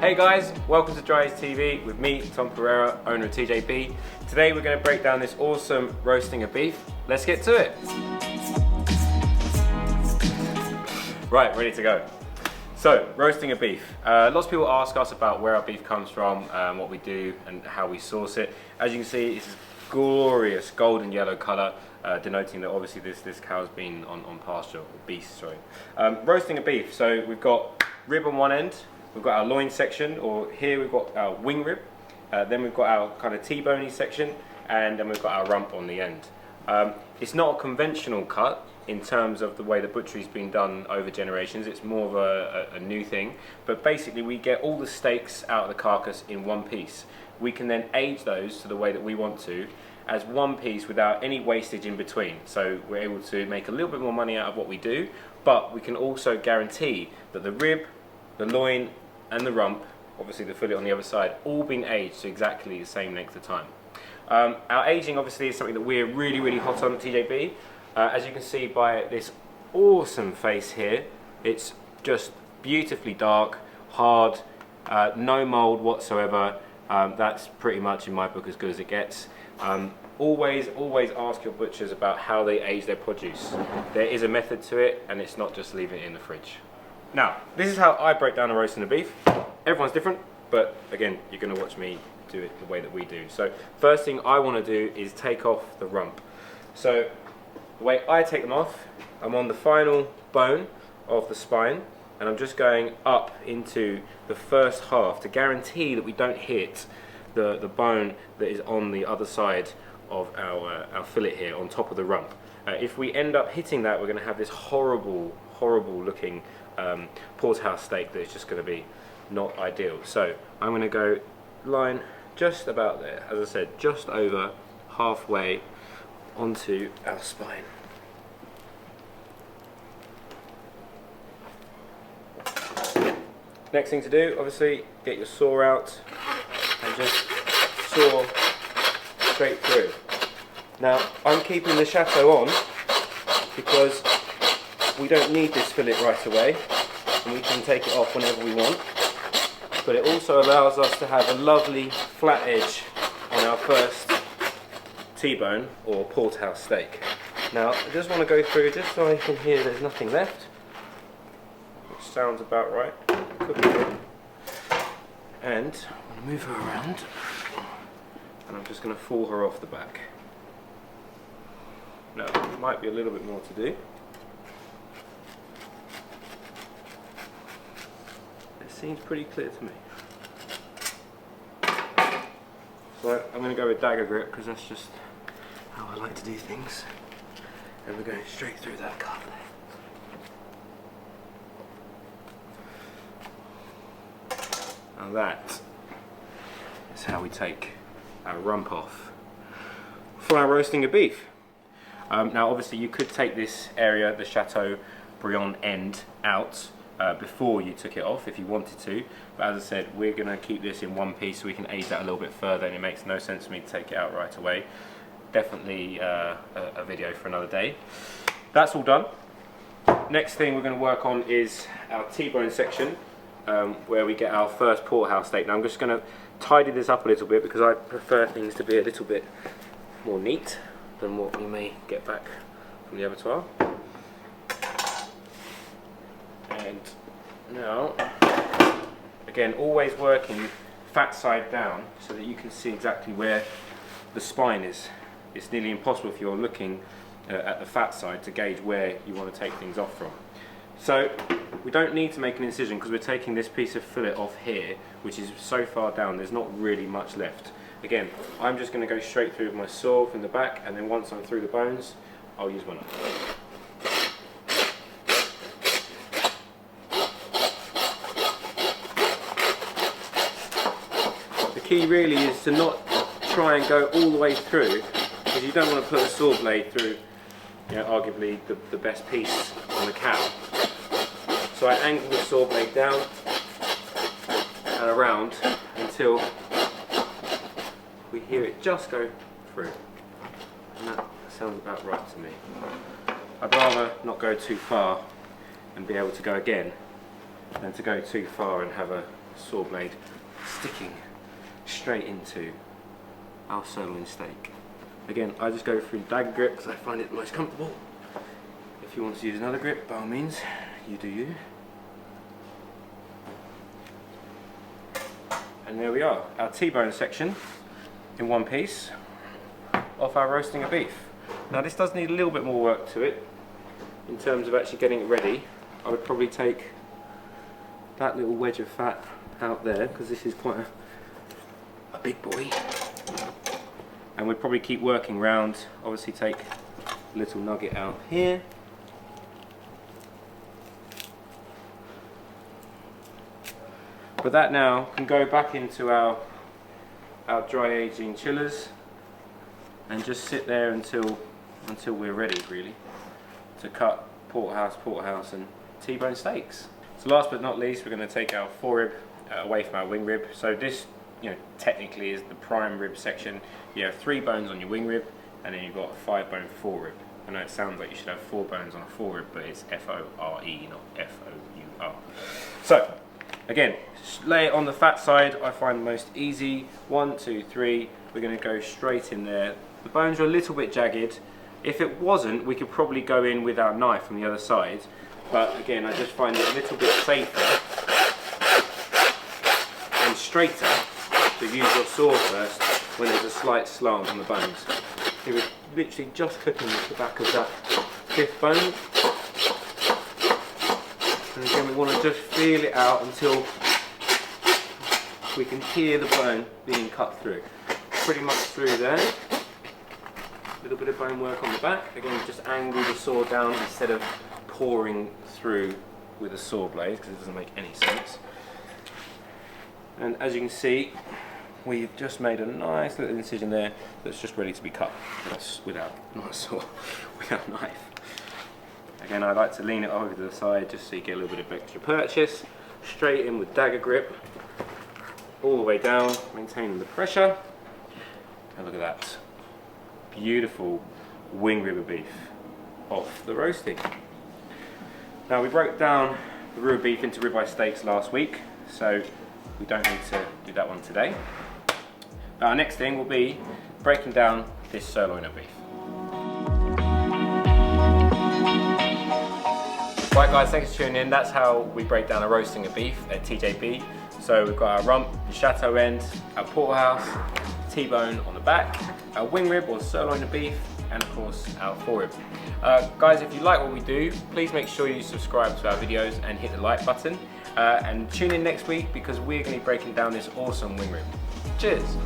Hey guys, welcome to Dry TV with me, Tom Pereira, owner of TJB. Today we're going to break down this awesome roasting of beef. Let's get to it. Right, ready to go. So, roasting of beef. Lots of people ask us about where our beef comes from, what we do and how we source it. As you can see, it's glorious golden yellow colour, denoting that obviously this cow's been on pasture, or beast, sorry. Roasting of beef, so we've got rib on one end, we've got our loin section, or here we've got our wing rib, then we've got our kind of T-boney section, and then we've got our rump on the end. It's not a conventional cut in terms of the way the butchery's been done over generations. It's more of a new thing, but basically we get all the steaks out of the carcass in one piece. We can then age those to the way that we want to, as one piece without any wastage in between. So we're able to make a little bit more money out of what we do, but we can also guarantee that the rib, the loin and the rump, obviously the fillet on the other side, all been aged to exactly the same length of time. Our aging obviously is something that we're really hot on at TJB. As you can see by this awesome face here, it's just beautifully dark, hard, no mold whatsoever. That's pretty much in my book as good as it gets. Always ask your butchers about how they age their produce. There is a method to it, and it's not just leaving it in the fridge. Now, this is how I break down a roasting of beef. Everyone's different, but again, you're going to watch me do it the way that we do. So, first thing I want to do is take off the rump. So, the way I take them off, I'm on the final bone of the spine, and I'm just going up into the first half to guarantee that we don't hit the bone that is on the other side of our fillet here on top of the rump. If we end up hitting that, we're going to have this horrible looking porterhouse steak that is just going to be not ideal. So I'm going to go line just about there, as I said, just over halfway onto our spine. Next thing to do, obviously, get your saw out and just saw straight through. Now, I'm keeping the chateau on because we don't need this fillet right away, and we can take it off whenever we want. But it also allows us to have a lovely flat edge on our first T-bone or porterhouse steak. Now, I just want to go through just so I can hear there's nothing left, which sounds about right. Could be good. And I'm going to move her around, and I'm just going to fall her off the back. Now, there might be a little bit more to do. It seems pretty clear to me. So I'm going to go with dagger grip because that's just how I like to do things. And we're going straight through that calf there. And that is how we take our rump off for our roasting of beef. Now obviously you could take this area, the Chateaubriand end, out before you took it off if you wanted to, but as I said, we're going to keep this in one piece so we can age that a little bit further, and it makes no sense for me to take it out right away. Definitely a video for another day. That's all done. Next thing we're going to work on is our T-bone section, where we get our first porterhouse steak. Now I'm just going to tidy this up a little bit because I prefer things to be a little bit more neat than what we may get back from the abattoir. And now, again, always working fat side down so that you can see exactly where the spine is. It's nearly impossible if you're looking at the fat side to gauge where you want to take things off from. So we don't need to make an incision because we're taking this piece of fillet off here, which is so far down there's not really much left. Again, I'm just going to go straight through with my saw from the back, and then once I'm through the bones, I'll use my knife. The key really is to not try and go all the way through, because you don't want to put a saw blade through, you know, arguably the best piece on the cow. So I angle the saw blade down and around until we hear it just go through. And that sounds about right to me. I'd rather not go too far and be able to go again than to go too far and have a saw blade sticking straight into our sirloin steak. Again, I just go through the dagger grip because I find it the most comfortable. If you want to use another grip, by all means, you do you. And there we are, our T-bone section in one piece of our roasting of beef. Now this does need a little bit more work to it in terms of actually getting it ready. I would probably take that little wedge of fat out there because this is quite a big boy. And we'd probably keep working round, obviously take a little nugget out here. But that now can go back into our dry aging chillers and just sit there until we're ready, really, to cut porterhouse and T-bone steaks. So last but not least, we're going to take our fore-rib away from our wing rib. So this, technically is the prime rib section. You have 3 bones on your wing rib, and then you've got a 5-bone fore-rib. I know it sounds like you should have 4 bones on a fore-rib, but it's F-O-R-E, not F-O-U-R. So again, lay it on the fat side. I find the most easy. 1, 2, 3. We're going to go straight in there. The bones are a little bit jagged. If it wasn't, we could probably go in with our knife on the other side. But again, I just find it a little bit safer and straighter to use your saw first when there's a slight slant on the bones. It was literally just cooking the back of that 5th bone. And again, we want to just feel it out until we can hear the bone being cut through. Pretty much through there. A little bit of bone work on the back. Again, just angle the saw down instead of pouring through with a saw blade because it doesn't make any sense. And as you can see, we've just made a nice little incision there that's just ready to be cut without a knife. Again, I like to lean it over to the side just so you get a little bit of extra purchase. Straight in with dagger grip, all the way down, maintaining the pressure. And look at that. Beautiful wing rib of beef off the roasting. Now we broke down the rib beef into ribeye steaks last week, so we don't need to do that one today. Our next thing will be breaking down this sirloin of beef. Right guys, thanks for tuning in. That's how we break down a roasting of beef at TJB. So we've got our rump, chateau end, our porterhouse, T-bone on the back, our wing rib or sirloin of beef, and of course our fore-rib. Guys, if you like what we do, please make sure you subscribe to our videos and hit the like button. And tune in next week because we're going to be breaking down this awesome wing rib. Cheers!